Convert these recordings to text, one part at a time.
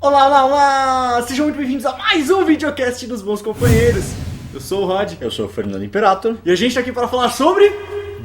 Olá, olá, olá! Sejam muito bem-vindos a mais um videocast dos Bons Companheiros. Eu sou o Rod. Eu sou o Fernando Imperator. E a gente tá aqui para falar sobre...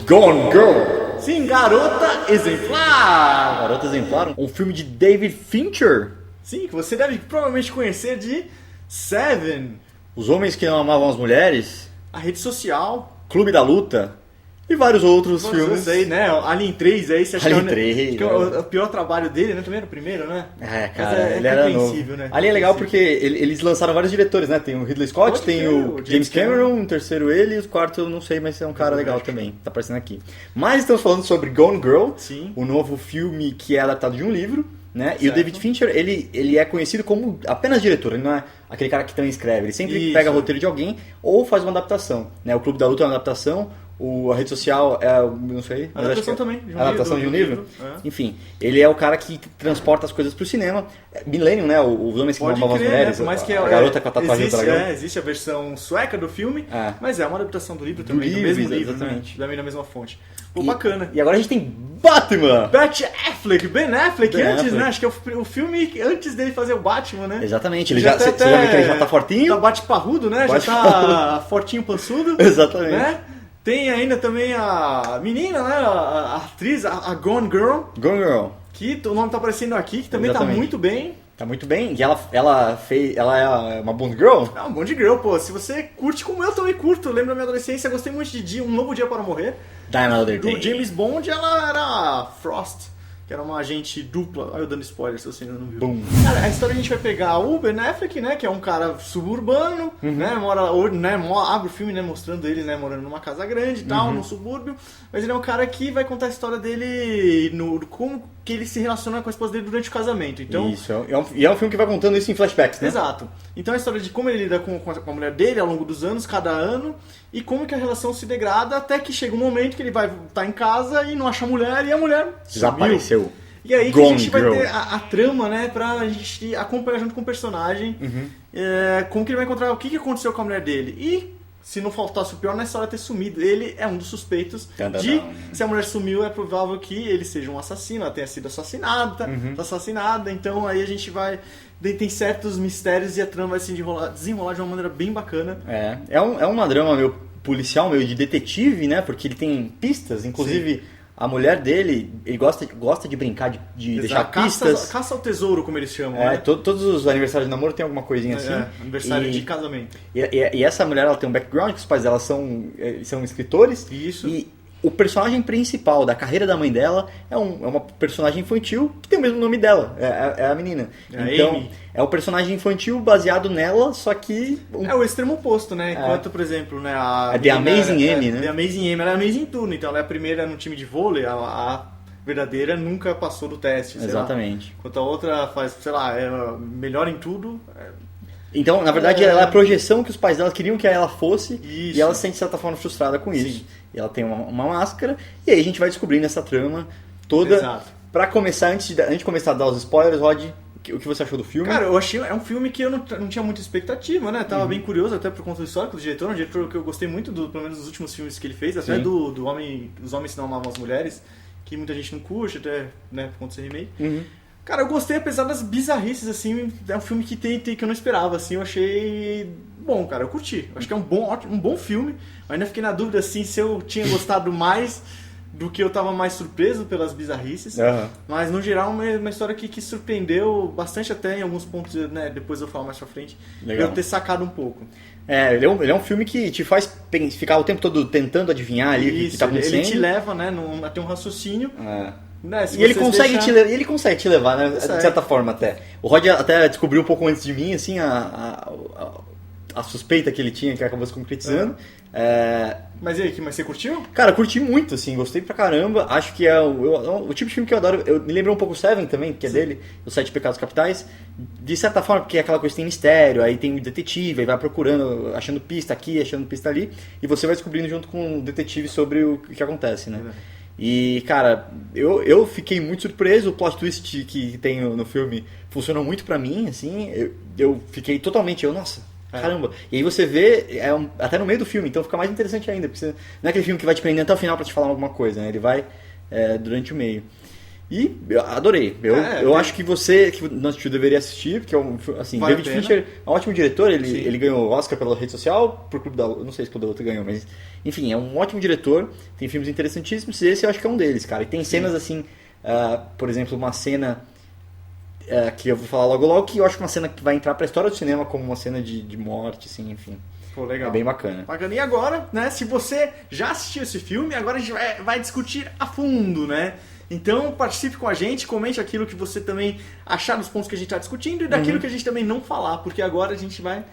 Gone Girl! Sim, Garota Exemplar! Garota Exemplar, um filme de David Fincher. Sim, que você deve provavelmente conhecer de Seven, Os Homens que Não Amavam as Mulheres, a rede social... Clube da Luta e vários outros filmes. Aí, né? Alien 3, aí você acha Alien que é 3, que é o pior trabalho dele, né? Também era o primeiro, né? É, Mas cara, ele era novo. né? Ali é legal porque eles lançaram vários diretores, né? Tem o Ridley Scott, Pode tem ter, o James Cameron, o terceiro ele, e o quarto eu não sei, mas é um cara legal também. Tá aparecendo aqui. Mas estamos falando sobre Gone Girl, Sim. o novo filme que é adaptado de um livro, né? Certo. E o David Fincher, ele é conhecido como apenas diretor, ele não é aquele cara que também escreve. Ele sempre Isso. pega roteiro de alguém ou faz uma adaptação, né? O Clube da Luta é uma adaptação, a rede social é, não sei... A adaptação também. De um adaptação livro, de um livro? É. Enfim, ele é o cara que transporta as coisas pro cinema. Millennium, né? Os Homens que Não Amavam as Mulheres, né? Mas que a garota com a tatuagem do dragão. Existe a versão sueca do filme, É. mas é uma adaptação do livro também, do livro, mesmo livro, exatamente. né? Da mesma fonte. Pô, bacana. E agora a gente tem Batman! Ben Affleck Ben antes, Affleck. né? Acho que é o filme antes dele fazer o Batman, né? Exatamente, Ele você já vê que ele já tá Tá fortinho? bate-parrudo, né? Bate Já tá fortinho, pançudo. Exatamente. Né? Tem ainda também a menina, né? A atriz, a Gone Girl, Gone Girl. que o nome tá aparecendo aqui, que também Exatamente. tá muito bem. Tá muito bem. E ela é uma Bond Girl? É um Bond Girl, pô. Se você curte como eu também curto, eu lembro da minha adolescência, eu gostei muito de Um Novo Dia para Morrer. Die Another Day. Do James Bond, ela era a Frost, que era uma agente dupla. Olha eu dando spoiler se você ainda não viu. Boom. Cara, a história a gente vai pegar o Ben Affleck, né, que é um cara suburbano, né, abre o filme, né, mostrando ele, né, morando numa casa grande e tal, no subúrbio, mas ele é um cara que vai contar a história dele, como que ele se relaciona com a esposa dele durante o casamento. Então, Isso, e é um filme que vai contando isso em flashbacks, né? exato. Então a história de como ele lida com a mulher dele ao longo dos anos, cada ano, e como que a relação se degrada até que chega um momento que ele vai estar em casa e não acha a mulher, e a mulher sumiu. Desapareceu. E aí que a Gone gente vai Girl. ter a trama, né, pra gente acompanhar junto com o personagem, como que ele vai encontrar, o que aconteceu com a mulher dele. E, se não faltasse o pior, na história ter sumido. Ele é um dos suspeitos de, se a mulher sumiu, é provável que ele seja um assassino, ela tenha sido assassinada, então aí a gente vai... Tem certos mistérios e a trama vai se desenrolar de uma maneira bem bacana. É uma drama meio policial, meio de detetive, né? Porque ele tem pistas, inclusive a mulher dele, ele gosta de brincar, de deixar pistas. Caça ao tesouro, como eles chamam, né? Todos os aniversários de namoro tem alguma coisinha assim. Aniversário de casamento. E essa mulher, ela tem um background, que os pais dela são escritores. Isso. E o personagem principal da carreira da mãe dela é uma personagem infantil que tem o mesmo nome dela, é a menina. Então, Amy. é um personagem infantil baseado nela, só que... É o extremo oposto, né? Enquanto, por exemplo, né, a The Amazing Amy, né? The Amazing Amy, ela é amazing em tudo. Então ela é a primeira no time de vôlei, a verdadeira nunca passou do teste. Exatamente. Enquanto a outra faz, sei lá, é melhor em tudo. Então, na verdade, ela é a projeção que os pais dela queriam que ela fosse. Isso. E ela se sente, de certa forma, frustrada com isso. Sim. E ela tem uma máscara. E aí a gente vai descobrindo essa trama toda. Exato. Pra começar, antes de começar a dar os spoilers, Rod, o que você achou do filme? Cara, eu achei é um filme que eu não tinha muita expectativa, né? Tava bem curioso até por conta do histórico do diretor. Um diretor que eu gostei muito, pelo menos dos últimos filmes que ele fez. Até Sim. do Os Homens que Não Amavam as Mulheres, que muita gente não curte, até, né, por conta desse remake. Cara, eu gostei, apesar das bizarrices, assim, é um filme que tem que eu não esperava, assim, eu achei bom, cara, eu curti. Acho que é um bom filme, mas ainda fiquei na dúvida, assim, se eu tinha gostado mais do que eu tava mais surpreso pelas bizarrices, mas no geral uma história que surpreendeu bastante até em alguns pontos, né, depois eu falo mais pra frente, Legal. eu ter sacado um pouco. Ele é um filme que te faz ficar o tempo todo tentando adivinhar ali o que tá acontecendo. Ele te leva, né, a ter um raciocínio. Né, E ele consegue te levar, né? De certa forma até. O Rod até descobriu um pouco antes de mim, assim, a suspeita que ele tinha, que acabou se concretizando. Mas e aí, mas você curtiu? Cara, curti muito, assim, gostei pra caramba. Acho que é o tipo de filme que eu adoro. Me lembrou um pouco o Seven também, que é dele, Os Sete Pecados Capitais. De certa forma, porque é aquela coisa que tem mistério, aí tem o detetive, aí vai procurando, achando pista aqui, achando pista ali, e você vai descobrindo junto com o detetive sobre o que acontece, né? E, cara, eu fiquei muito surpreso. O plot twist que tem no filme funcionou muito pra mim, assim. Eu fiquei totalmente... nossa, caramba. E aí você vê até no meio do filme, então fica mais interessante ainda. Porque não é aquele filme que vai te prender até o final pra te falar alguma coisa, né? Ele vai durante o meio. E eu adorei. Eu acho que você que não assistiu deveria assistir, porque assim, vale David Fincher é um ótimo diretor, ele ganhou o Oscar pela Rede Social, por Clube da Luta, não sei se o Clube da Luta ganhou, mas enfim, é um ótimo diretor, tem filmes interessantíssimos, e esse eu acho que é um deles, cara. E tem cenas assim, por exemplo, uma cena que eu vou falar logo logo, que eu acho que é uma cena que vai entrar pra história do cinema como uma cena de morte, assim, enfim. Pô, legal. É bem bacana. E agora, né, se você já assistiu esse filme, agora a gente vai discutir a fundo, né? Então participe com a gente, comente aquilo que você também achar dos pontos que a gente está discutindo e daquilo que a gente também não falar, porque agora a gente vai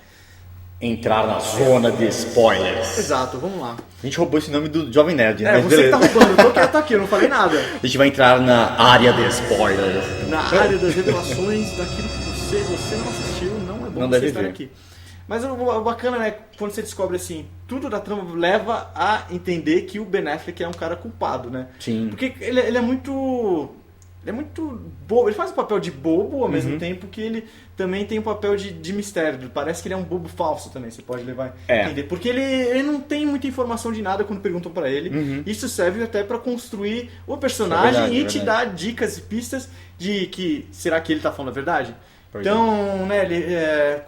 entrar na zona de spoilers. Exato, vamos lá. A gente roubou esse nome do Jovem Nerd, né? Você que tá roubando, eu tô quieto aqui, eu não falei nada. A gente vai entrar na área de spoilers. Na área das revelações, daquilo que você não assistiu, não é bom não você deve estar ver. aqui. Mas o bacana, né, quando você descobre assim, tudo da trama leva a entender que o Ben Affleck é um cara culpado, né? Sim. Porque ele é muito bobo, ele faz o papel de bobo ao mesmo tempo que ele também tem o papel de mistério. Parece que ele é um bobo falso também, você pode levar a entender. Porque ele não tem muita informação de nada quando perguntam pra ele. Isso serve até pra construir o personagem e te dar dicas e pistas de que, será que ele tá falando a verdade? Então, né, ele...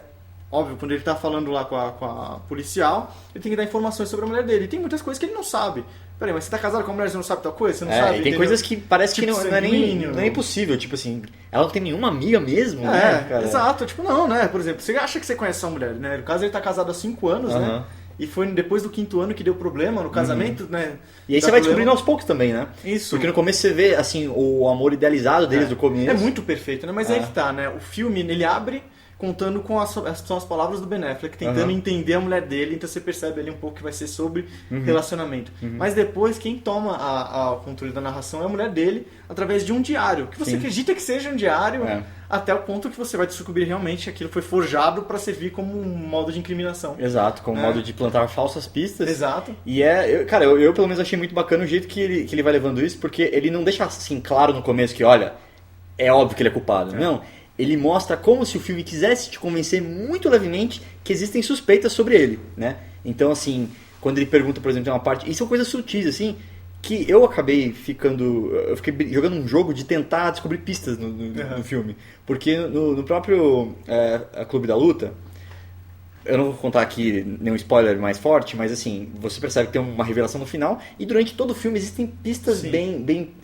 Óbvio, quando ele tá falando lá com a policial, ele tem que dar informações sobre a mulher dele. E tem muitas coisas que ele não sabe. Peraí, mas você tá casado com a mulher e você não sabe tal coisa? Você não sabe? E tem entendeu? coisas que parece Tipo que não é nem possível. Tipo assim, ela não tem nenhuma amiga mesmo, né, cara? Exato. Tipo, não, né? Por exemplo, você acha que você conhece essa mulher, né? No caso, ele tá casado há 5 anos, né? E foi depois do 5º ano que deu problema no casamento, né? E aí você vai descobrindo aos poucos também, né? Isso. Porque no começo você vê, assim, o amor idealizado deles do começo. É muito perfeito, né? Mas aí que tá, né? O filme, ele abre contando com são as palavras do Ben Affleck, tentando entender a mulher dele, então você percebe ali um pouco que vai ser sobre relacionamento. Mas depois, quem toma a controle da narração é a mulher dele, através de um diário, que você acredita que seja um diário, até o ponto que você vai descobrir realmente que aquilo foi forjado para servir como um modo de incriminação. Exato, como modo de plantar falsas pistas. Exato. E eu pelo menos achei muito bacana o jeito que ele vai levando isso, porque ele não deixa assim claro no começo que, olha, é óbvio que ele é culpado. Não. Ele mostra como se o filme quisesse te convencer muito levemente que existem suspeitas sobre ele, né? Então, assim, quando ele pergunta, por exemplo, tem uma parte... E são coisas sutis, assim, que eu acabei ficando... Eu fiquei jogando um jogo de tentar descobrir pistas no filme. Porque no próprio Clube da Luta... Eu não vou contar aqui nenhum spoiler mais forte, mas assim, você percebe que tem uma revelação no final e durante todo o filme existem pistas bem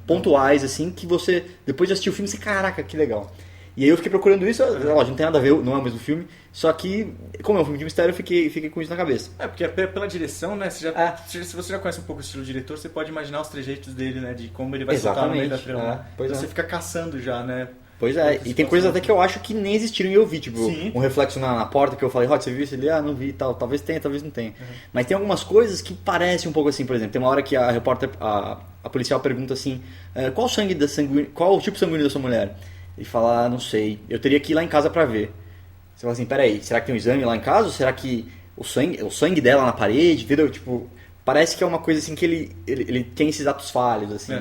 pontuais, assim, que você, depois de assistir o filme, você, caraca, que legal. E aí eu fiquei procurando isso, lógico, não tem nada a ver, não é o mesmo filme, só que, como é um filme de mistério, eu fiquei com isso na cabeça. Porque pela direção, né, se você já conhece um pouco o estilo do diretor, você pode imaginar os trejeitos dele, né, de como ele vai soltar no meio da trama. Então você fica caçando já, né. Pois é, e tem coisas até que eu acho que nem existiram e eu vi, tipo, um reflexo na porta que eu falei, Rod, você viu isso? Ele, não vi e tal, talvez tenha, talvez não tenha. Mas tem algumas coisas que parecem um pouco assim, por exemplo, tem uma hora que a repórter, a policial pergunta assim, qual o tipo sanguíneo da sua mulher? Ele fala, não sei, eu teria que ir lá em casa pra ver. Você fala assim, peraí, será que tem um exame lá em casa? Ou será que o sangue dela na parede, entendeu? Tipo, parece que é uma coisa assim que ele tem esses atos falhos, assim.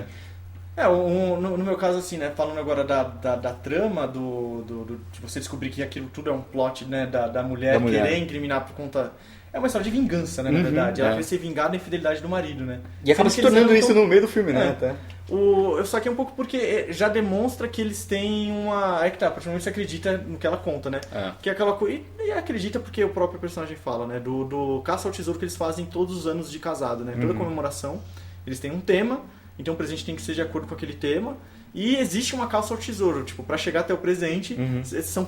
No meu caso, assim, né, falando agora da trama, de você descobrir que aquilo tudo é um plot, né, da mulher querer incriminar por conta... É uma história de vingança, né, na verdade. Ela quer ser vingada da infidelidade do marido, né? E acaba se tornando isso no meio do filme, né? Até. Eu saquei um pouco porque já demonstra que eles têm uma... É que tá, praticamente você acredita no que ela conta, né? Que é aquela coisa... E acredita porque o próprio personagem fala, né? Do caça ao tesouro que eles fazem todos os anos de casado, né? Toda comemoração, eles têm um tema... Então o presente tem que ser de acordo com aquele tema. E existe uma caça ao tesouro. Tipo, pra chegar até o presente,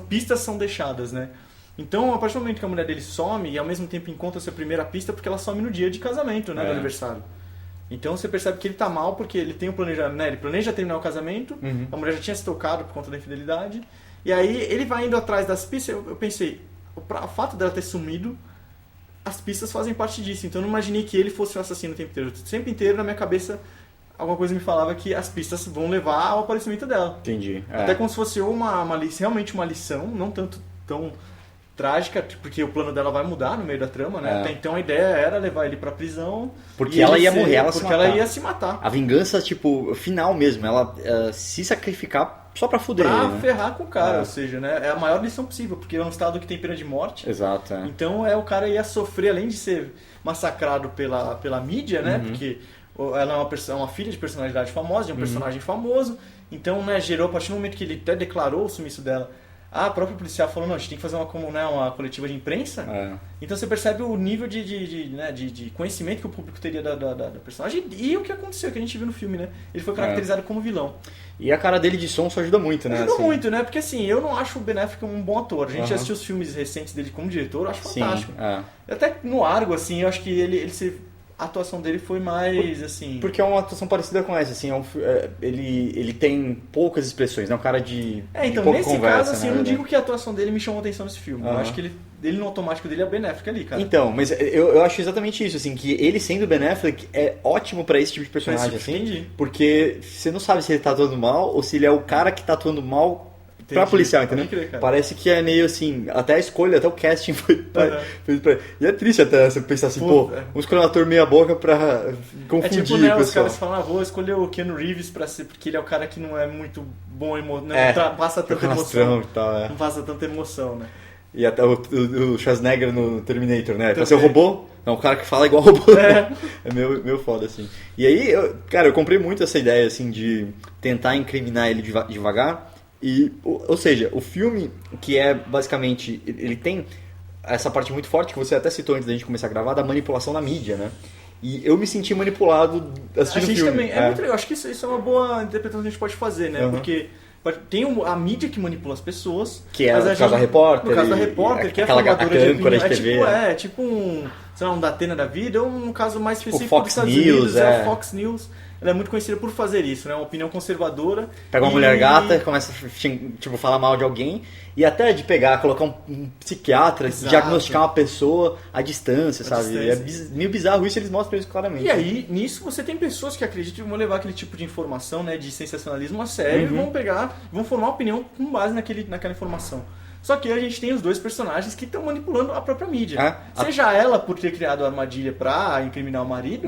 pistas são deixadas, né? Então, a partir do momento que a mulher dele some e ao mesmo tempo encontra essa primeira pista, porque ela some no dia de casamento, né? Do aniversário. Então você percebe que ele tá mal porque ele tem um planejamento, né? Ele planeja terminar o casamento, a mulher já tinha se tocado por conta da infidelidade. E aí ele vai indo atrás das pistas. Eu pensei, o fato dela ter sumido, as pistas fazem parte disso. Então eu não imaginei que ele fosse o assassino o tempo inteiro. O tempo inteiro na minha cabeça... Alguma coisa me falava que as pistas vão levar ao aparecimento dela. Entendi. Até como se fosse realmente uma lição, não tanto tão trágica, porque o plano dela vai mudar no meio da trama, né? Até então a ideia era levar ele pra prisão. Porque ela ia morrer, porque ela ia se matar. A vingança, tipo, final mesmo. Ela se sacrificar só pra fuder pra ele, né? ferrar com o cara, ou seja, né? É a maior lição possível, porque é um estado que tem pena de morte. Exato. Então o cara ia sofrer, além de ser massacrado pela mídia, né? Porque... ela é uma filha de personalidade famosa, de um personagem famoso, então, né, gerou, a partir do momento que ele até declarou o sumiço dela, a própria policial falou, não, a gente tem que fazer uma coletiva de imprensa. Então você percebe o nível de conhecimento que o público teria da personagem e o que aconteceu, que a gente viu no filme, né? Ele foi caracterizado como vilão. E a cara dele de som só ajuda muito, né? Ajuda muito, né? Porque assim, eu não acho o Ben Affleck um bom ator. A gente já assistiu os filmes recentes dele como diretor, eu acho fantástico. Até no Argo, assim, eu acho que a atuação dele foi mais, assim... Porque é uma atuação parecida com essa, assim, ele tem poucas expressões, né? Um cara de então, pouca nesse conversa, caso, assim, né, eu não digo que a atuação dele me chamou atenção nesse filme. Eu acho que ele no automático dele é o Ben Affleck ali, cara. Então, mas eu acho exatamente isso, assim, que ele sendo o Ben Affleck é ótimo pra esse tipo de personagem, assim. Entendi. Porque você não sabe se ele tá atuando mal ou se ele é o cara que tá atuando mal pra policial, entendeu? Parece que é meio assim, até a escolha, até o casting foi feito pra... E é triste até você pensar assim, vamos escolher um ator meia boca pra confundir tipo, né, os caras falam, vou escolher o Keanu Reeves pra ser, porque ele é o cara que não é muito bom, não passa tanta emoção. Não passa tanta emoção, né? E até o Schwarzenegger no Terminator, né? Pra ser o robô, é um cara que fala igual robô. É meio foda, assim. E aí, eu comprei muito essa ideia, assim, de tentar incriminar ele devagar. Ou seja, o filme, que é basicamente, ele tem essa parte muito forte que você até citou antes da gente começar a gravar, da manipulação da mídia, né? E eu me senti manipulado assistindo o filme. A gente também, muito legal, acho que isso é uma boa interpretação que a gente pode fazer, né? Porque tem a mídia que manipula as pessoas. Que é no caso da repórter. No caso da repórter, que é formadora de opinião. É tipo um Datena da vida, ou no caso mais específico o Fox dos Estados News, Unidos, é o Fox News. Ela é muito conhecida por fazer isso, né? Uma opinião conservadora. Pega uma mulher gata, começa a falar mal de alguém. E até de colocar um psiquiatra, diagnosticar uma pessoa à distância, sabe? É meio bizarro isso, eles mostram isso claramente. E aí, nisso, você tem pessoas que acreditam que vão levar aquele tipo de informação, né? De sensacionalismo a sério e vão formar uma opinião com base naquela informação. Só que a gente tem os dois personagens que estão manipulando a própria mídia. Seja ela por ter criado a armadilha pra incriminar o marido,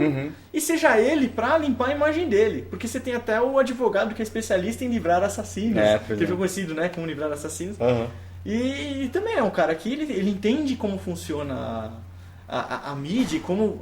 e seja ele pra limpar a imagem dele. Porque você tem até o advogado que é especialista em livrar assassinos, que foi conhecido, né, como livrar assassinos. E também é um cara que ele entende como funciona a mídia e como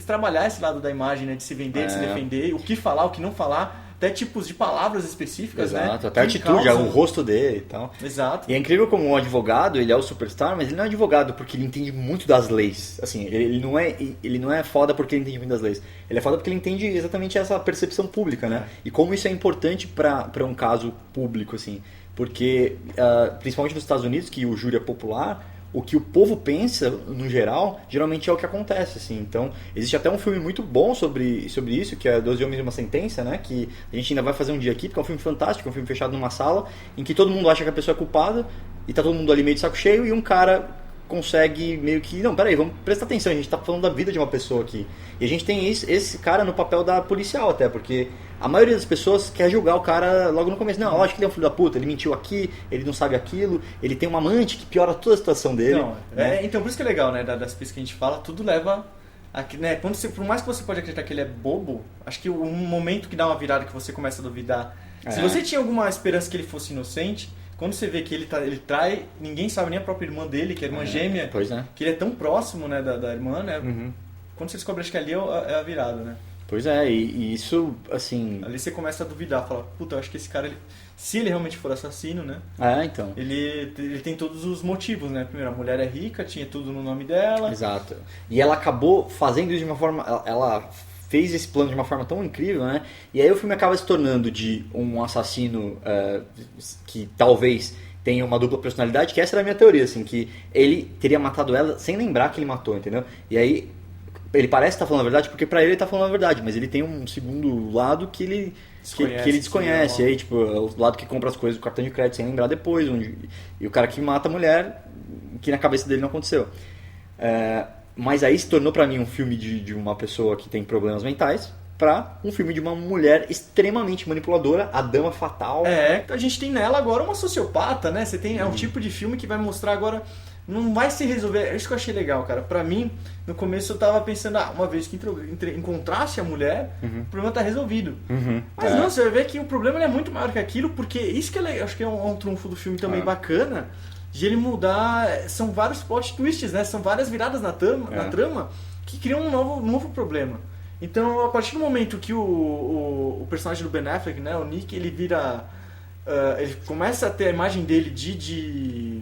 trabalhar esse lado da imagem, né, de se vender, de se defender, o que falar, o que não falar. Até tipos de palavras específicas, né? Exato, até a atitude, o rosto dele e tal. Exato. E é incrível como um advogado, ele é o superstar, mas ele não é advogado porque ele entende muito das leis. Assim, ele não é foda porque ele entende muito das leis. Ele é foda porque ele entende exatamente essa percepção pública, né? E como isso é importante para um caso público, assim. Porque, principalmente nos Estados Unidos, que o júri é popular, o que o povo pensa, no geral, geralmente é o que acontece, assim. Então, existe até um filme muito bom sobre isso, que é 12 Homens e uma Sentença, né? Que a gente ainda vai fazer um dia aqui, porque é um filme fantástico, é um filme fechado numa sala, em que todo mundo acha que a pessoa é culpada, e tá todo mundo ali meio de saco cheio, e um cara consegue meio que... Não, peraí, vamos prestar atenção, a gente tá falando da vida de uma pessoa aqui. E a gente tem esse cara no papel da policial até, porque a maioria das pessoas quer julgar o cara logo no começo. Não, eu acho que ele é um filho da puta, ele mentiu aqui, ele não sabe aquilo, ele tem uma amante que piora toda a situação dele. Não, né? Então por isso que é legal, né, das pistas que a gente fala, tudo leva... né, por mais que você pode acreditar que ele é bobo, acho que um momento que dá uma virada que você começa a duvidar. Se você tinha alguma esperança que ele fosse inocente... Quando você vê que ele trai, ninguém sabe, nem a própria irmã dele, que é a irmã gêmea, que ele é tão próximo, né, da irmã, né? Quando você descobre, acho que ali é a virada, né? Pois é, e isso, assim... Ali você começa a duvidar, fala, puta, eu acho que esse cara, se ele realmente for assassino, né? Então. Ele tem todos os motivos, né? Primeiro, a mulher é rica, tinha tudo no nome dela. Exato. E ela acabou fazendo isso de uma forma... Ela fez esse plano de uma forma tão incrível, né? E aí o filme acaba se tornando de um assassino que talvez tenha uma dupla personalidade, que essa era a minha teoria, assim, que ele teria matado ela sem lembrar que ele matou, entendeu? E aí ele parece estar falando a verdade, porque pra ele tá falando a verdade, mas ele tem um segundo lado que ele desconhece. E aí, tipo, é o lado que compra as coisas do cartão de crédito sem lembrar depois, e o cara que mata a mulher, que na cabeça dele não aconteceu. Mas aí se tornou pra mim um filme de uma pessoa que tem problemas mentais pra um filme de uma mulher extremamente manipuladora, a dama fatal. A gente tem nela agora uma sociopata, né? Você tem, é um tipo de filme que vai mostrar agora... Não vai se resolver... É isso que eu achei legal, cara. Pra mim, no começo eu tava pensando... uma vez que encontrasse a mulher, o problema tá resolvido. Mas não, você vai ver que o problema é muito maior que aquilo, porque isso que acho que é um trunfo do filme também bacana... de ele mudar... São vários plot twists, né? São várias viradas na trama que criam um novo problema. Então, a partir do momento que o personagem do Ben Affleck, né, o Nick, ele vira... ele começa a ter a imagem dele de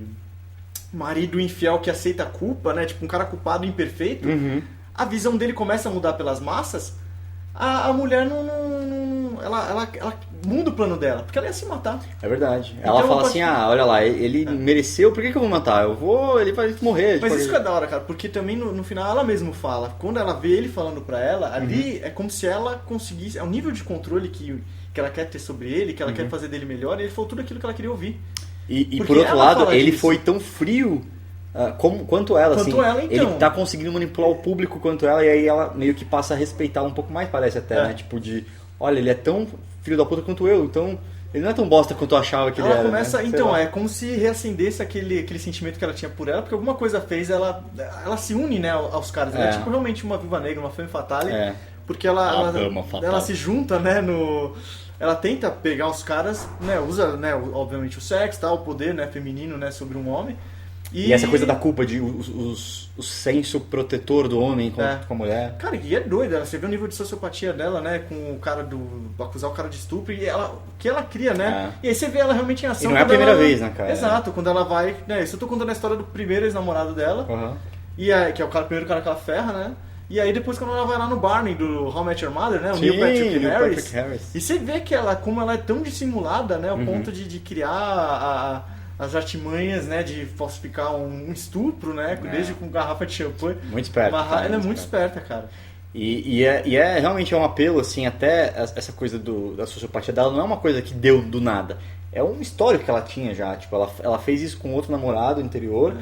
marido infiel que aceita a culpa, né? Tipo, um cara culpado imperfeito. A visão dele começa a mudar pelas massas. A mulher ela muda o plano dela, porque ela ia se matar. É verdade. Então, ela fala assim, olha lá, ele mereceu, por que eu vou matar? Ele vai morrer. Mas isso que é da hora, cara, porque também no final ela mesma fala, quando ela vê ele falando pra ela, ali é como se ela conseguisse, é o nível de controle que ela quer ter sobre ele, que ela quer fazer dele melhor, e ele falou tudo aquilo que ela queria ouvir. E por outro lado, ele foi tão frio quanto ela, assim. Então. Ele tá conseguindo manipular o público quanto ela, e aí ela meio que passa a respeitar um pouco mais, parece até, né? Tipo olha, ele é tão filho da puta quanto eu, então ele não é tão bosta quanto eu achava que ele era. Começa, né? então, é como se reacendesse aquele sentimento que ela tinha por ela, porque alguma coisa fez, ela se une, né, aos caras. Ela é tipo realmente uma viúva negra, uma femme fatale, porque ela se junta, né, ela tenta pegar os caras, né, usa, né, obviamente o sexo, tá, o poder, né, feminino, né, sobre um homem. E essa coisa da culpa, de o senso protetor do homem com a mulher. Cara, e é doida, você vê o nível de sociopatia dela, né? Com o cara acusar o cara de estupro e o que ela cria, né? E aí você vê ela realmente em ação. E não é a primeira vez, né, cara? Exato, quando ela vai, né? Isso eu tô contando a história do primeiro ex-namorado dela, que é o primeiro cara que ela ferra, né? E aí depois quando ela vai lá no Barney do How I Met Your Mother, né? O Neil Patrick Harris. E você vê como ela é tão dissimulada, né? Ao ponto de criar as artimanhas, né, de falsificar um estupro, né, desde com garrafa de champanhe. Muito esperta. Ela é muito esperta, cara. E realmente um apelo, assim, até essa coisa da sociopatia dela não é uma coisa que deu do nada. É um histórico que ela tinha já. Tipo, ela fez isso com outro namorado anterior.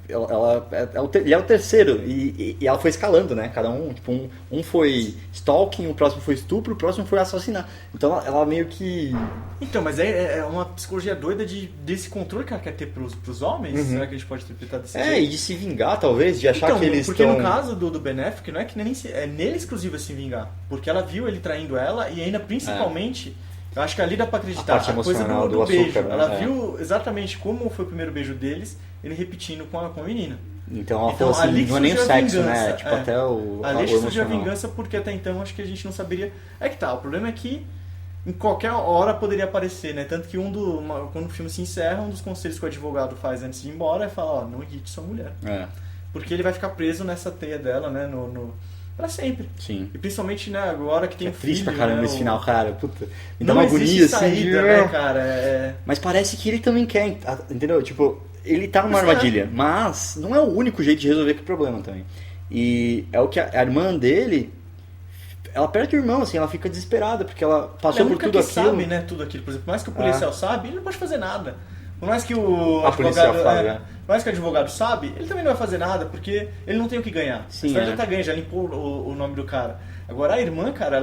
Ele é o terceiro e ela foi escalando, né? Cada um, tipo, um foi stalking, o próximo foi estupro, o próximo foi assassinar. Então ela meio que... Então, mas é uma psicologia doida desse controle que ela quer ter pros homens. Será que a gente pode interpretar desse jeito? E de se vingar, talvez, de achar que eles porque no caso do Ben Affleck, não é que nem é nele exclusivo se vingar, porque ela viu ele traindo ela e ainda principalmente... Eu acho que ali dá pra acreditar a coisa do açúcar, beijo. né? Ela viu exatamente como foi o primeiro beijo deles, ele repetindo com a menina. Então ela falou assim, não é nem o sexo, né? Tipo, até o ali surgiu a vingança, porque até então acho que a gente não saberia. É que tá, o problema é que em qualquer hora poderia aparecer, né? Tanto que quando o filme se encerra, um dos conselhos que o advogado faz antes de ir embora é falar, não irrite sua mulher. Porque ele vai ficar preso nessa teia dela, né? Pra sempre. Sim. E principalmente, né, agora que tem um filho... triste pra caramba esse final, cara. Puta, me dá uma agonia, saída, assim. Né, cara? Mas parece que ele também quer, entendeu? Tipo, ele tá numa armadilha, mas não é o único jeito de resolver aquele problema também. E é o que a irmã dele... Ela perde o irmão, assim, ela fica desesperada, porque ela passou por tudo aquilo. Sabe, né, tudo aquilo. Por exemplo, por mais que o policial sabe, ele não pode fazer nada. Por mais que o advogado sabe, ele também não vai fazer nada, porque ele não tem o que ganhar. Sim, a história já tá ganha, já limpou o nome do cara. Agora a irmã, cara,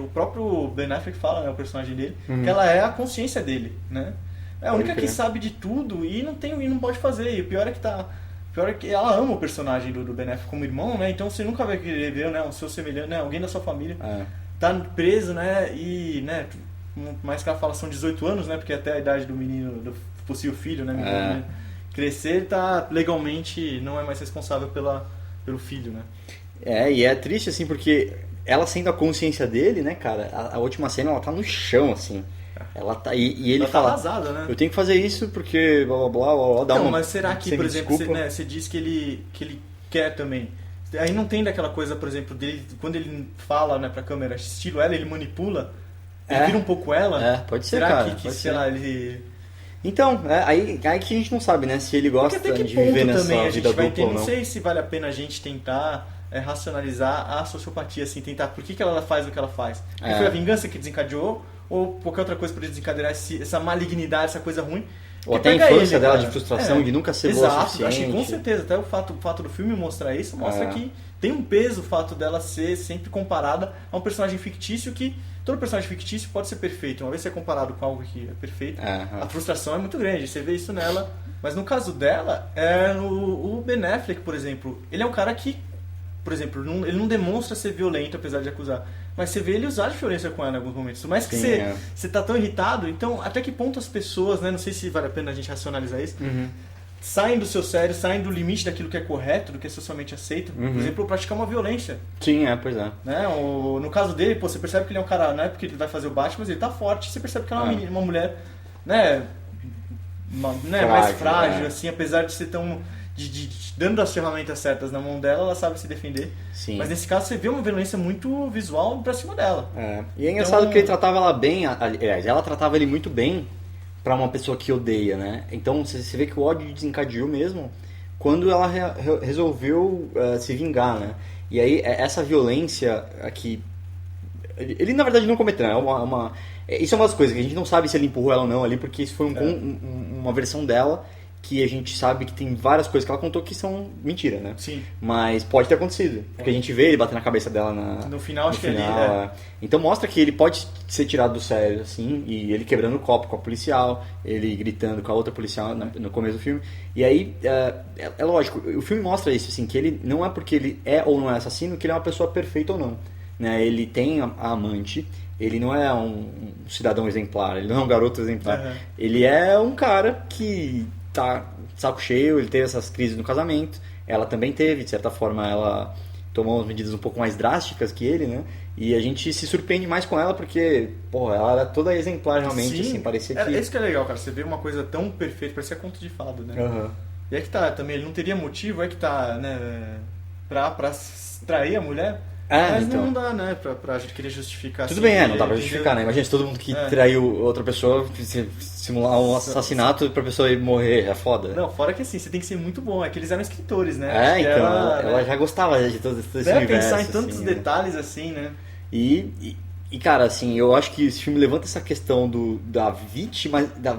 o próprio Ben Affleck fala, né, o personagem dele, que ela é a consciência dele, né? É a única que sabe de tudo e não pode fazer. E o pior é que ela ama o personagem do Ben Affleck como irmão, né? Então você nunca vai querer ver, né, um seu semelhante, né, alguém da sua família tá preso, né? E, né, mais que ela fala são 18 anos, né? Porque até a idade do menino, do possível filho, né? Crescer, ele tá legalmente, não é mais responsável pelo filho, né? E é triste, assim, porque ela sendo a consciência dele, né, cara, a última cena ela tá no chão, assim. Ela tá, e ele ela fala, tá arrasada, né? Eu tenho que fazer isso porque blá blá blá, blá dá não, uma... mas será que, por exemplo, você diz que ele quer também? Aí não tem daquela coisa, por exemplo, dele, quando ele fala, né, pra câmera, estilo ela, ele manipula, ele vira um pouco ela? Pode ser, será cara. Que sei lá, ele... Então, aí que a gente não sabe, né, se ele gosta de viver nessa também vida dupla ou não. Não sei se vale a pena a gente tentar racionalizar a sociopatia, assim, tentar por que ela faz o que ela faz. Foi a vingança que desencadeou ou qualquer outra coisa para desencadear essa malignidade, essa coisa ruim. Ou até a infância dela de frustração, de nunca ser boa o suficiente. Acho que com certeza, até o fato do filme mostrar isso, mostra que tem um peso o fato dela ser sempre comparada a um personagem fictício que... Todo personagem fictício pode ser perfeito. Uma vez que é comparado com algo que é perfeito, a frustração é muito grande. Você vê isso nela. Mas no caso dela, o Ben Affleck, por exemplo, ele é um cara que, por exemplo, ele não demonstra ser violento, apesar de acusar. Mas você vê ele usar de violência com ela em alguns momentos. Mas que você tá tão irritado, então até que ponto as pessoas, né? Não sei se vale a pena a gente racionalizar isso. saem do seu sério, saem do limite daquilo que é correto, do que é socialmente aceito. Por exemplo, praticar uma violência. Sim, pois é. Né? No caso dele, você percebe que ele é um cara, não é porque ele vai fazer o Batman, mas ele tá forte, você percebe que ela é uma, menina, uma mulher, né, mais frágil, assim, apesar de ser tão... dando as ferramentas certas na mão dela, ela sabe se defender. Sim. Mas nesse caso você vê uma violência muito visual pra cima dela. E é engraçado que ele tratava ela bem, aliás, ela tratava ele muito bem pra uma pessoa que odeia, né? Então você vê que o ódio desencadeou mesmo quando ela resolveu se vingar, né? E aí essa violência aqui, ele na verdade não cometeu, né? Isso é uma das coisas que a gente não sabe se ele empurrou ela ou não ali, porque isso foi uma versão dela que a gente sabe que tem várias coisas que ela contou que são mentira, né? Sim. Mas pode ter acontecido. Porque a gente vê ele bater na cabeça dela no final, acho que ali, né? Então mostra que ele pode ser tirado do sério, assim, e ele quebrando o copo com a policial, ele gritando com a outra policial no começo do filme. E aí, é lógico, o filme mostra isso, assim, que ele não é porque ele é ou não é assassino que ele é uma pessoa perfeita ou não. Né? Ele tem a amante, ele não é um cidadão exemplar, ele não é um garoto exemplar. Ele é um cara que tá saco cheio, ele teve essas crises no casamento, ela também teve, de certa forma ela tomou umas medidas um pouco mais drásticas que ele, né? E a gente se surpreende mais com ela porque, porra, ela era toda exemplar realmente. Sim, assim, parecia que... Isso que é legal, cara, você vê uma coisa tão perfeita, parecia conto de fado, né? E é que tá, também, ele não teria motivo, é que tá, né, pra trair a mulher. Mas então, não dá, né, pra gente querer justificar. Tudo bem, não dá pra justificar, né? Imagina se todo mundo que traiu outra pessoa simular um assassinato pra pessoa ir morrer, é foda. Não, fora que assim, você tem que ser muito bom, é que eles eram escritores, né? Então, ela já gostava de todo esse universo. Pensar em tantos detalhes assim, né? E, cara, assim, eu acho que esse filme levanta essa questão da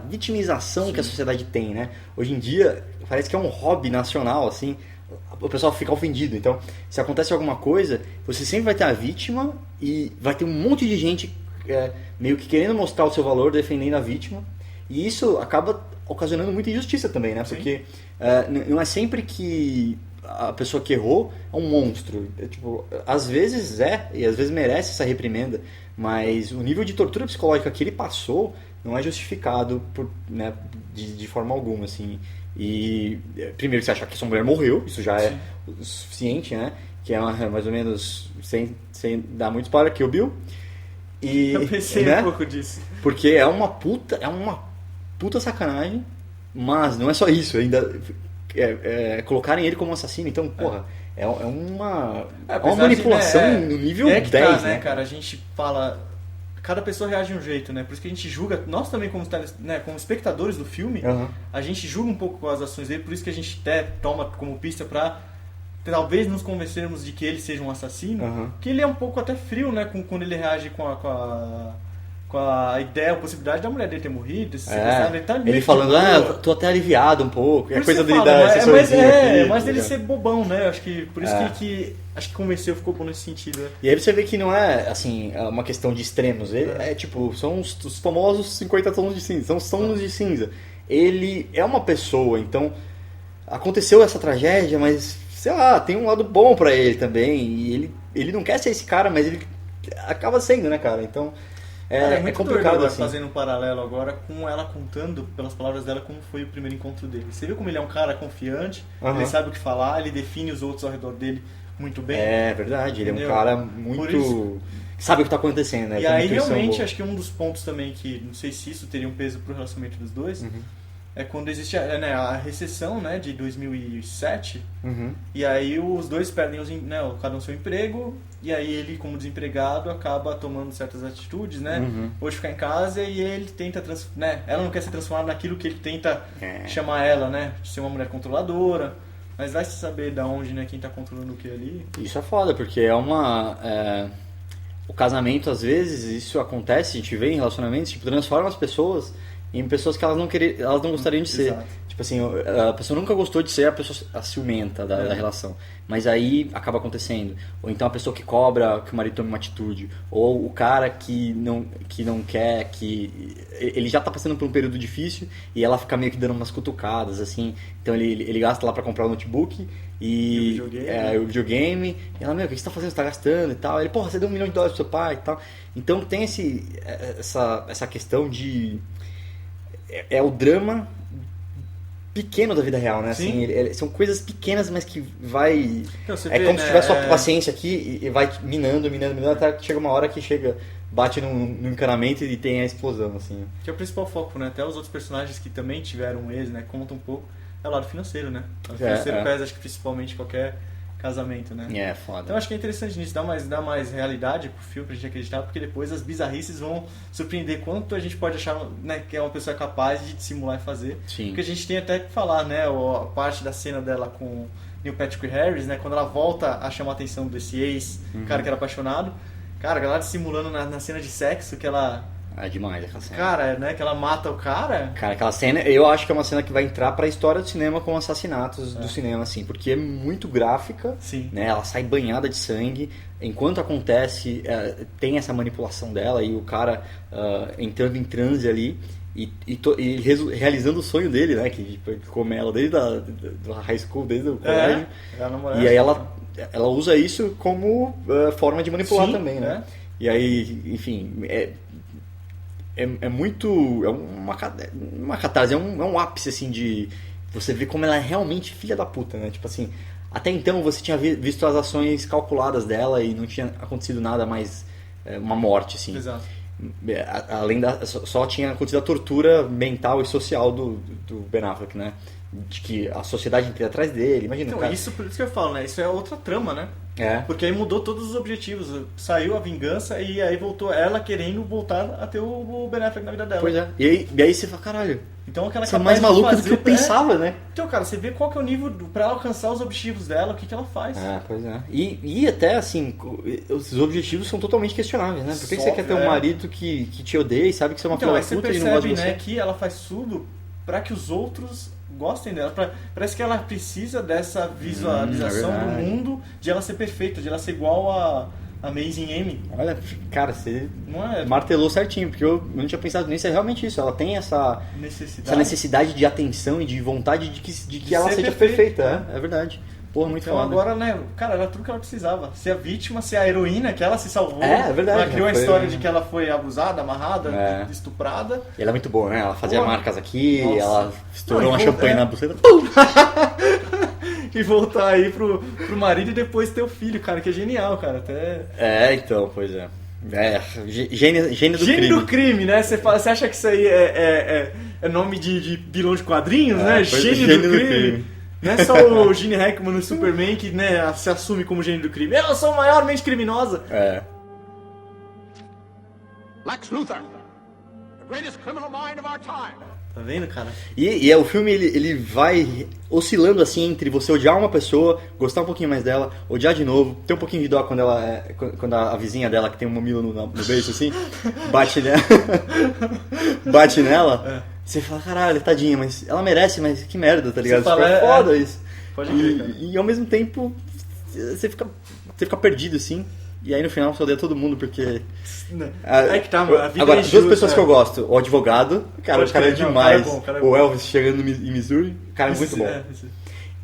vitimização que a sociedade tem, né? Hoje em dia, parece que é um hobby nacional, assim, o pessoal fica ofendido. Então, se acontece alguma coisa, você sempre vai ter a vítima e vai ter um monte de gente meio que querendo mostrar o seu valor, defendendo a vítima. E isso acaba ocasionando muita injustiça também, né? Porque não é sempre que a pessoa que errou é um monstro. Tipo, às vezes e às vezes merece essa reprimenda, mas o nível de tortura psicológica que ele passou não é justificado de forma alguma, assim. E primeiro você achar que sua mulher morreu, isso já é o suficiente, né? Que é mais ou menos, sem dar muito spoiler, Kill Bill. E, eu pensei um pouco disso. Porque é uma puta sacanagem, mas não é só isso, ainda colocarem ele como assassino, então, porra, é uma manipulação no nível 10, tá, né, cara? A gente fala... Cada pessoa reage de um jeito, né? Por isso que a gente julga, nós também como espectadores do filme, a gente julga um pouco as ações dele, por isso que a gente até toma como pista pra talvez nos convencermos de que ele seja um assassino, que ele é um pouco até frio, né? Quando ele reage com a ideia, a possibilidade da mulher dele ter morrido, ele falando, tô até aliviado um pouco, é coisa dele dar essa sorrisinha. Mas dele ser bobão, né? Acho que por isso que acho que convenceu, ficou bom nesse sentido. Né? E aí você vê que não é assim uma questão de extremos, ele tipo, são os famosos 50 tons de cinza, são os tons de cinza. Ele é uma pessoa, então aconteceu essa tragédia, mas sei lá, tem um lado bom pra ele também, e ele não quer ser esse cara, mas ele acaba sendo, né, cara? Então é muito complicado doido, assim. Fazendo um paralelo agora com ela contando, pelas palavras dela, como foi o primeiro encontro dele. Você viu como ele é um cara confiante, ele sabe o que falar, ele define os outros ao redor dele muito bem. É verdade, ele é um cara muito... sabe o que está acontecendo, né? E aí realmente acho que um dos pontos também que, não sei se isso teria um peso pro relacionamento dos dois, é quando existe a recessão, né, de 2007, e aí os dois perdem cada um seu emprego, e aí ele, como desempregado, acaba tomando certas atitudes, né, hoje ficar em casa, e ele tenta, ela não quer ser transformada naquilo que ele tenta chamar ela, né, de ser uma mulher controladora, mas vai se saber da onde, né, quem tá controlando o que ali. Isso é foda, porque o casamento, às vezes, isso acontece, a gente vê em relacionamentos, tipo, transforma as pessoas em pessoas que elas não gostariam de ser. Exato. Tipo assim, a pessoa nunca gostou de ser a ciumenta da relação. Mas aí acaba acontecendo. Ou então a pessoa que cobra que o marido tome uma atitude. Ou o cara que não quer, que ele já tá passando por um período difícil e ela fica meio que dando umas cutucadas, assim. Então ele gasta lá pra comprar o notebook e o videogame. E ela, o que você tá fazendo? Você tá gastando e tal. Ele, porra, você deu $1 milhão pro seu pai e tal. Então tem essa questão de... É o drama pequeno da vida real, né? Assim, são coisas pequenas, mas que vai... Então, você é vê, como se tivesse sua é... paciência aqui e vai minando, até que chega uma hora que bate no encanamento e tem a explosão, assim. Que é o principal foco, né? Até os outros personagens que também tiveram um ex, né? Contam um pouco. É o lado financeiro, né? O lado financeiro pesa, acho que principalmente qualquer casamento, né? É, foda. Então acho que é interessante nisso, dá mais realidade pro filme pra gente acreditar, porque depois as bizarrices vão surpreender quanto a gente pode achar, né, que é uma pessoa capaz de simular e fazer. Sim. Porque a gente tem até que falar, né, a parte da cena dela com Neil Patrick Harris, né, quando ela volta a chamar a atenção desse ex, cara que era apaixonado. Cara, ela simulando na cena de sexo, que ela... É demais aquela cena. Cara, né, que ela mata o cara. Cara, aquela cena, eu acho que é uma cena que vai entrar pra história do cinema com assassinatos do cinema, assim, porque é muito gráfica, Sim. né? Ela sai banhada de sangue, enquanto acontece, tem essa manipulação dela e o cara entrando em transe ali e realizando o sonho dele, né? Que come ela desde do high school, desde o colégio. E aí ela usa isso como forma de manipular também, né? E aí, enfim... É muito... É uma catarse, é um ápice, assim, de... Você vê como ela é realmente filha da puta, né? Tipo assim, até então você tinha visto as ações calculadas dela e não tinha acontecido nada mais... uma morte, assim. Exato. Além só tinha acontecido a tortura mental e social do Ben Affleck, né? De que a sociedade inteira atrás dele, imagina. Então, cara. por isso que eu falo, né? Isso é outra trama, né? Porque aí mudou todos os objetivos. Saiu a vingança e aí voltou ela querendo voltar a ter o Ben Affleck na vida dela. Pois é. E aí você fala, caralho, então, aquela você é mais maluca do que eu pensava, né? Então, cara, você vê qual que é o nível pra ela alcançar os objetivos dela, o que ela faz. Pois é. E até, assim, os objetivos são totalmente questionáveis, né? Por que você quer ter um marido que te odeia e sabe que você é uma filha da puta e não gosta de você? Né, que ela faz tudo pra que os outros gostem dela. Parece que ela precisa dessa visualização do mundo, de ela ser perfeita, de ela ser igual a Amazing Amy. Olha, cara, você martelou certinho, porque eu não tinha pensado nisso, é realmente isso. Ela tem essa necessidade de atenção e de vontade de que ela seja perfeita. É verdade. Porra, muito então, foda. Agora, né, cara, era tudo que ela precisava. Ser a vítima, ser a heroína, que ela se salvou. É verdade. Ela criou a história de que ela foi abusada, amarrada, estuprada. E ela é muito boa, né? Ela fazia marcas aqui, ela estourou uma champanhe na buceta. E voltar aí pro marido e depois ter o filho, cara, que é genial, cara. Então, pois é. Gênio do crime. Gênio do crime, né? Você acha que isso aí é nome de vilão de quadrinhos, né? Gênio do crime. Não é só o Gene Hackman no Superman que, né, se assume como gênio do crime. Eu sou a maior mente criminosa. Lex Luthor, the greatest criminal mind of our time. Tá vendo, cara? E o filme, ele vai oscilando assim entre você odiar uma pessoa, gostar um pouquinho mais dela, odiar de novo, ter um pouquinho de dó quando a vizinha dela, que tem um mamilo no beijo assim, bate nela. Você fala, caralho, tadinha, mas ela merece, mas que merda, tá ligado? Você fala, é foda isso. Pode crer, cara. E ao mesmo tempo, você fica perdido assim. E aí no final você odeia todo mundo, porque... Aí que tá, mano. A vida agora, é justa, duas pessoas que eu gosto. O advogado, cara, o cara é demais. Cara é bom. O Elvis chegando em Missouri, o cara é muito bom.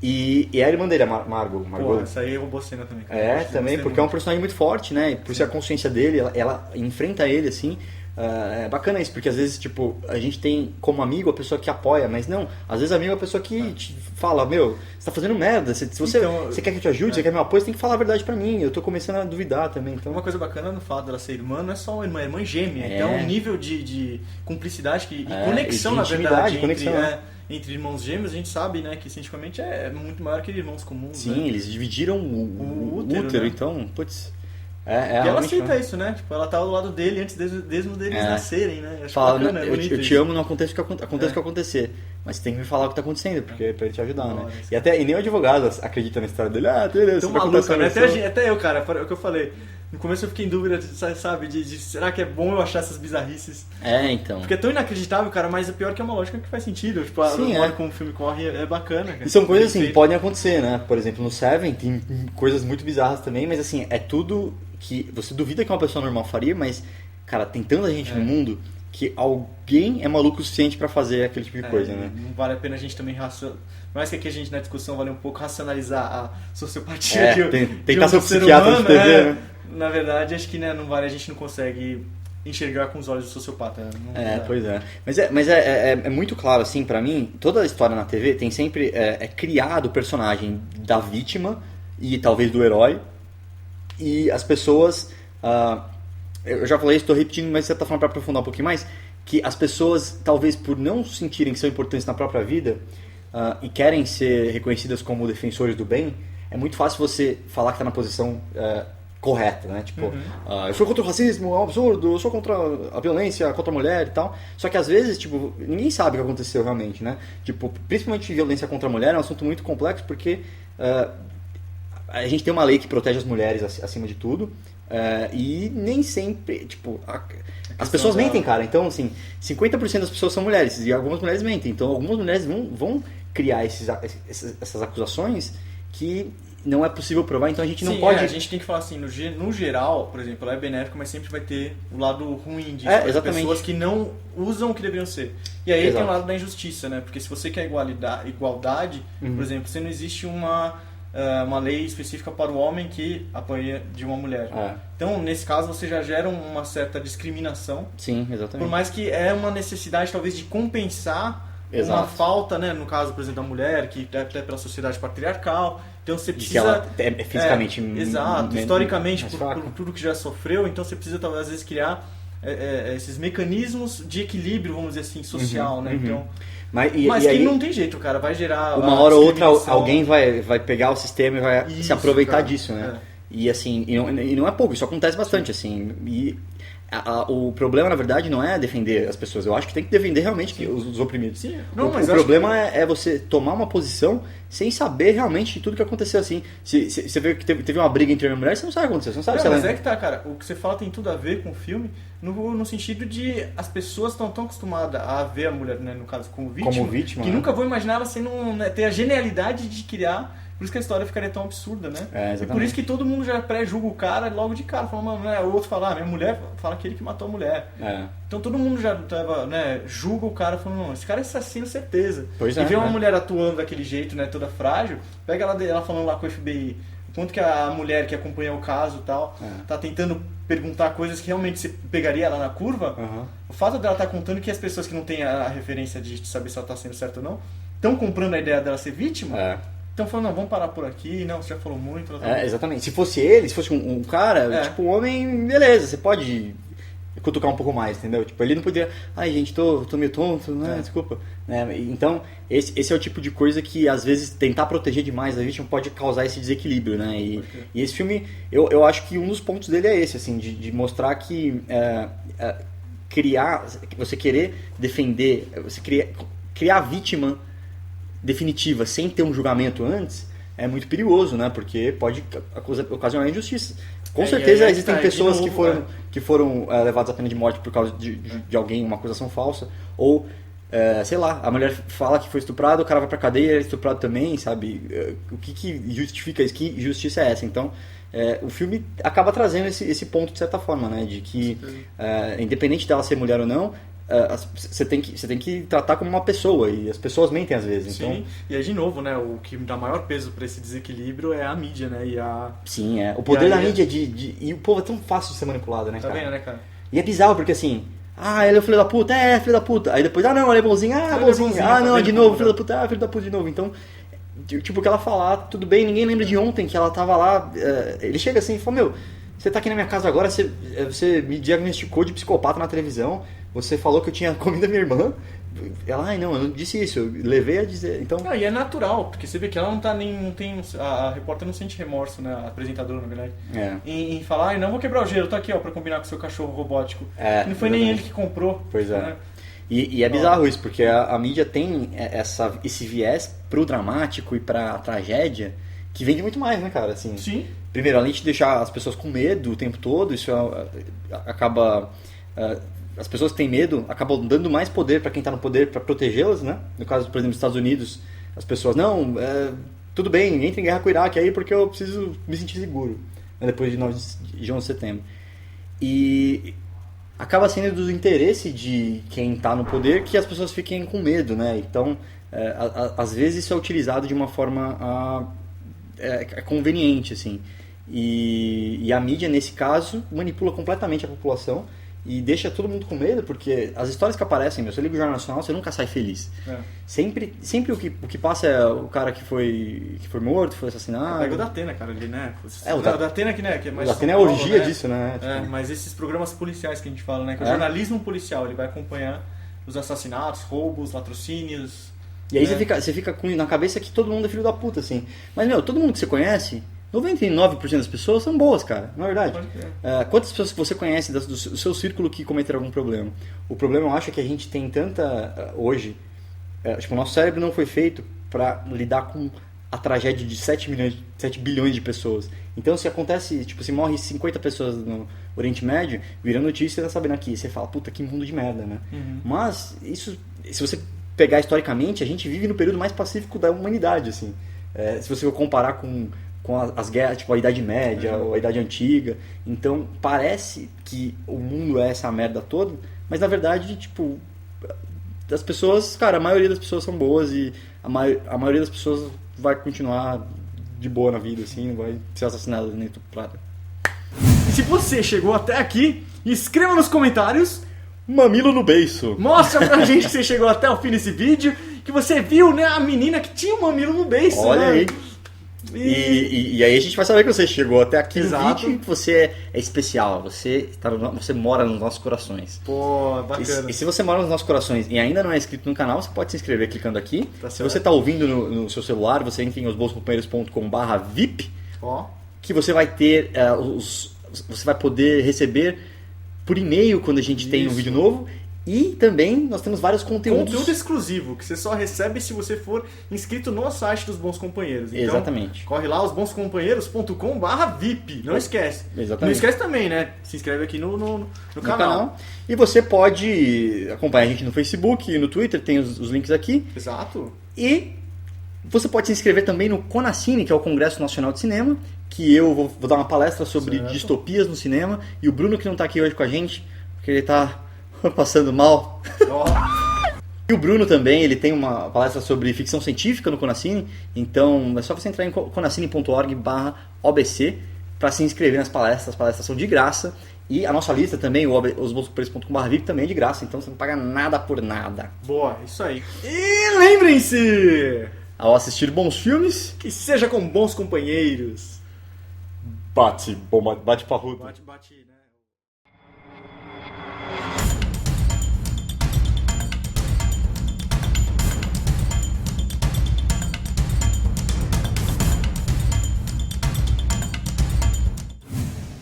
E a irmã dele, a Margot. Pô, essa aí é uma boa cena também. Também, porque é um personagem muito forte, né? Por ser a consciência dele, ela enfrenta ele, assim... É bacana isso, porque às vezes, tipo, a gente tem como amigo a pessoa que apoia, mas não, às vezes amigo é a pessoa que te fala, meu, você tá fazendo merda, se você quer que eu te ajude, você quer meu apoio, você tem que falar a verdade pra mim, eu tô começando a duvidar também. Então... Uma coisa bacana no fato dela ser irmã, não é só uma irmã, é irmã gêmea, então um nível de cumplicidade e conexão, na verdade, entre irmãos gêmeos, a gente sabe, né, que cientificamente é muito maior que irmãos comuns. Sim, eles dividiram o útero, né? Então, putz... e ela aceita isso, né? Tipo, ela tá do lado dele antes mesmo deles nascerem, né? Acho fala, bacana, eu te amo, não aconteça o que acontecer. Mas você tem que me falar o que tá acontecendo, porque é pra ele te ajudar, né? E nem o advogado acredita na história dele. Beleza, tão maluco, né? Até eu, cara, é o que eu falei. No começo eu fiquei em dúvida, sabe, de será que é bom eu achar essas bizarrices? Então. Porque é tão inacreditável, cara, mas o pior é que é uma lógica que faz sentido. Tipo, a forma como o filme corre é bacana, cara. E são coisas assim, podem acontecer, né? Por exemplo, no Seven tem coisas muito bizarras também, mas assim, é tudo que você duvida que uma pessoa normal faria, mas, cara, tem tanta gente no mundo que alguém é maluco o suficiente pra fazer aquele tipo de coisa, né? Não vale a pena a gente também mais que aqui a gente na discussão vale um pouco racionalizar a sociopatia tentar ser o psiquiatra de TV, né? Na verdade, acho que não vale, a gente não consegue enxergar com os olhos do sociopata. Não dá. Pois é. Mas é muito claro, assim, pra mim, toda a história na TV tem sempre criado o personagem da vítima e talvez do herói, e as pessoas... eu já falei isso, estou repetindo, mas você está falando para aprofundar um pouquinho mais, que as pessoas, talvez por não sentirem que são importantes na própria vida e querem ser reconhecidas como defensores do bem, é muito fácil você falar que está na posição correta, né? Tipo, eu sou contra o racismo, é um absurdo, eu sou contra a violência contra a mulher e tal. Só que às vezes, tipo, ninguém sabe o que aconteceu realmente, né? Tipo, principalmente violência contra a mulher é um assunto muito complexo porque a gente tem uma lei que protege as mulheres acima de tudo. E nem sempre, tipo, as pessoas mentem, cara. Então, assim, 50% das pessoas são mulheres e algumas mulheres mentem. Então, algumas mulheres vão criar essas acusações que não é possível provar. Então, a gente não pode... a gente tem que falar assim, no geral, por exemplo, ela é benéfica, mas sempre vai ter o lado ruim disso. Exatamente. Pessoas que não usam o que deveriam ser. E aí Exato. tem o lado da injustiça, né? Porque se você quer igualdade, por exemplo, se não existe uma lei específica para o homem que apanha de uma mulher. Então, nesse caso, você já gera uma certa discriminação. Sim, exatamente. Por mais que é uma necessidade, talvez, de compensar uma falta, né? No caso, por exemplo, da mulher, que é até pela sociedade patriarcal. Então, você precisa... Que ela é fisicamente... exato. Historicamente, por tudo que já sofreu. Então, você precisa, talvez, às vezes, criar esses mecanismos de equilíbrio, vamos dizer assim, social, né? Então... Mas que aí, não tem jeito, cara, vai gerar... Uma hora ou outra alguém vai pegar o sistema e vai se aproveitar cara, disso, né? E assim, e não é pouco, isso acontece bastante, assim. E o problema, na verdade, não é defender as pessoas. Eu acho que tem que defender realmente os oprimidos. Sim. O problema é você tomar uma posição sem saber realmente de tudo que aconteceu, assim. Se você vê que teve uma briga entre homem e mulher, você não sabe o que aconteceu, você não sabe se ela... Mas é que tá, cara, o que você fala tem tudo a ver com o filme, no sentido de as pessoas estão tão acostumadas a ver a mulher, né, no caso, como vítima, que nunca vão imaginar ela sendo, né, ter a genialidade de criar. Por isso que a história ficaria tão absurda, né? E por isso que todo mundo já pré-julga o cara logo de cara. Fala, mano, né? O outro fala, minha mulher fala aquele que matou a mulher. Então todo mundo já tava, né, julga o cara falando, não, esse cara é assassino, certeza. E vê uma mulher atuando daquele jeito, né, toda frágil, pega ela falando lá com o FBI, quanto que a mulher que acompanha o caso e tal, tá tentando perguntar coisas que realmente você pegaria ela na curva. O fato dela estar contando que as pessoas que não têm a referência de saber se ela tá sendo certa ou não, estão comprando a ideia dela ser vítima. Então falando, não, vamos parar por aqui, não, você já falou muito. Exatamente. Se fosse ele, se fosse um cara, tipo, um homem, beleza, você pode cutucar um pouco mais, entendeu? Tipo, ele não poderia, ai gente, tô meio tonto, né? Desculpa. Então, esse é o tipo de coisa que às vezes tentar proteger demais a vítima pode causar esse desequilíbrio, né? E esse filme, eu acho que um dos pontos dele é esse, assim, de mostrar que você querer defender, você criar a vítima definitiva sem ter um julgamento antes é muito perigoso, né? Porque pode ocasionar injustiça. Com certeza existem pessoas que foram levadas à pena de morte por causa de alguém, uma acusação falsa, ou sei lá, a mulher fala que foi estuprada, o cara vai pra cadeia e é estuprado também, sabe? O que justifica isso? Que justiça é essa? Então, o filme acaba trazendo esse ponto de certa forma, né? De que, independente dela ser mulher ou não, você tem que tratar como uma pessoa, e as pessoas mentem às vezes. Sim, então... e aí de novo, né, o que dá maior peso para esse desequilíbrio é a mídia, né, Sim, o poder da mídia e o povo é tão fácil de ser manipulado, né, cara? Tá vendo, né, cara? E é bizarro porque assim, ele é o filho da puta, filho da puta, aí depois, não, ele é bonzinho, bonzinho, não, de novo, filho da puta de novo, então... Tipo, que ela falar, tudo bem, ninguém lembra de ontem que ela tava lá, ele chega assim e fala, meu, você tá aqui na minha casa agora, você me diagnosticou de psicopata na televisão, você falou que eu tinha comido a minha irmã. Ela, não, eu não disse isso, eu levei a dizer. Então... e é natural, porque você vê que ela não tem. A repórter não sente remorso, né? A apresentadora, na verdade. Em falar, não vou quebrar o gelo, tô aqui, ó, pra combinar com o seu cachorro robótico. Não foi nem ele que comprou. Pois é. Né? E é bizarro isso, porque a mídia tem esse viés pro dramático e pra tragédia que vende muito mais, né, cara? Assim, sim. Primeiro, além de deixar as pessoas com medo o tempo todo, isso acaba... as pessoas que têm medo acabam dando mais poder para quem está no poder para protegê-las, né? No caso, por exemplo, dos Estados Unidos, as pessoas, tudo bem, entre em guerra com o Iraque aí porque eu preciso me sentir seguro, né? Depois de 9 de 11 de setembro. E acaba sendo do interesse de quem está no poder que as pessoas fiquem com medo, né? Então, às vezes isso é utilizado de uma forma conveniente, assim. E a mídia, nesse caso, manipula completamente a população e deixa todo mundo com medo, porque as histórias que aparecem, você liga o Jornal Nacional, você nunca sai feliz. Sempre o que passa é o cara que foi morto, foi assassinado. Pega o Datena, cara, ali, né? O Datena que, né, que é mais o Datena é a orgia disso, né? Mas esses programas policiais que a gente fala, né? Que o jornalismo policial, ele vai acompanhar os assassinatos, roubos, latrocínios. E aí você fica na cabeça que todo mundo é filho da puta, assim. Mas, todo mundo que você conhece, 99% das pessoas são boas, cara, na verdade. Quantas pessoas você conhece do seu círculo que cometeram algum problema? O problema, eu acho, é que a gente tem tanta... hoje, o nosso cérebro não foi feito para lidar com a tragédia de 7 bilhões de pessoas. Então, se acontece, se morre 50 pessoas no Oriente Médio, vira notícia, você tá sabendo aqui. Você fala, puta, que mundo de merda, né? Mas, isso, se você pegar historicamente, a gente vive no período mais pacífico da humanidade, assim. Se você for comparar com as guerras, a Idade Média ou a Idade Antiga. Então, parece que o mundo é essa merda toda, mas na verdade, as pessoas, cara, a maioria das pessoas são boas e a maioria das pessoas vai continuar de boa na vida, assim, não vai ser assassinada nem estuprada. E se você chegou até aqui, escreva nos comentários Mamilo no beiço. Mostra pra gente que você chegou até o fim desse vídeo, que você viu, né, a menina que tinha um mamilo no beiço. Olha né? aí. E aí a gente vai saber que você chegou até aqui no vídeo e que você é especial, você mora nos nossos corações. Pô, bacana. E se você mora nos nossos corações e ainda não é inscrito no canal, você pode se inscrever clicando aqui. Tá se certo. você está ouvindo no seu celular, você entra em osbonscompanheiros.com/VIP, que você vai ter você vai poder receber por e-mail quando a gente tem um vídeo novo. E também nós temos vários conteúdos. Conteúdo exclusivo, que você só recebe se você for inscrito no site dos Bons Companheiros. Então, exatamente. Corre lá, osbonscompanheiros.com/VIP. Não esquece. Exatamente. Não esquece também, né? Se inscreve aqui no canal. E você pode acompanhar a gente no Facebook e no Twitter, tem os links aqui. Exato. E você pode se inscrever também no CONACINE, que é o Congresso Nacional de Cinema, que eu vou dar uma palestra sobre distopias no cinema. E o Bruno, que não está aqui hoje com a gente, porque ele está passando mal. E o Bruno também, ele tem uma palestra sobre ficção científica no CONACINE, então é só você entrar em conacine.org/OBC para se inscrever nas palestras. As palestras são de graça e a nossa lista também, osbonscompanheiros.com/VIP, também é de graça, então você não paga nada por nada. Boa, isso aí. E lembrem-se, ao assistir bons filmes, que seja com bons companheiros. Bate parrudo. Bate.